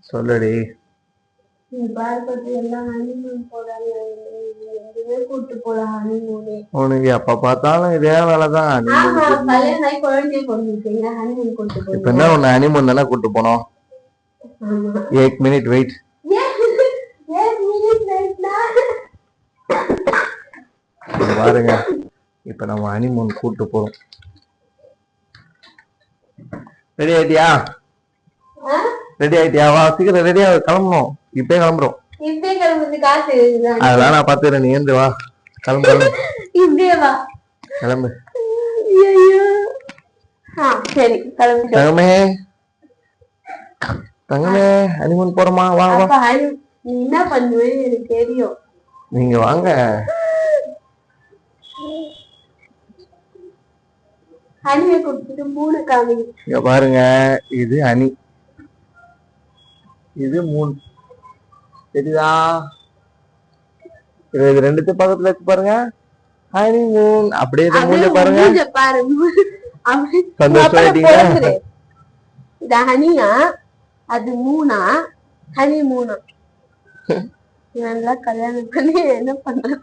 சொல்லுடி. உனக்கு எப்ப பார்த்தாலும் இதே வேலைதான். இப்ப என்ன உன்னை ஹனிமூன் தானே கூட்டு போனோம். 1 minute வெயிட். பாருங்க, இப்ப நம்ம ஹனிமூன் கூட்டு போறோம். ரெடி ஆயிட்டியா? ரெடி ஆயிட்டியா? வா சீக்கிரம் ரெடியா கிளம்பணும். இப்பயே கிளம்புறோம். அதெல்லாம் நான் பாத்துக்கிறேன். நீ ஏந்து வா, கிளம்பு. கிளம்பு. தங்கமே தங்கமே, ஹனிமூன் போறோமா? வா வா. என்ன பண்ணுவேன்னு எனக்கு தெரியும். நீங்க வாங்க. ஹனியை கொடுத்துட்டு 3 காமி. இங்க பாருங்க, இது ஹனி, இது மூன். தெரியுதா? இது ரெண்டுத்து பக்கத்துல வச்சு பாருங்க. ஹனிமூன். அப்படியே மூஞ்ச பாருங்க. சந்தோஷமாயிட்டீங்களா? இது ஹனியா, அது மூணா? ஹனி மூணா? நல்லா கல்யாணம் பண்ணி என்ன பண்றது?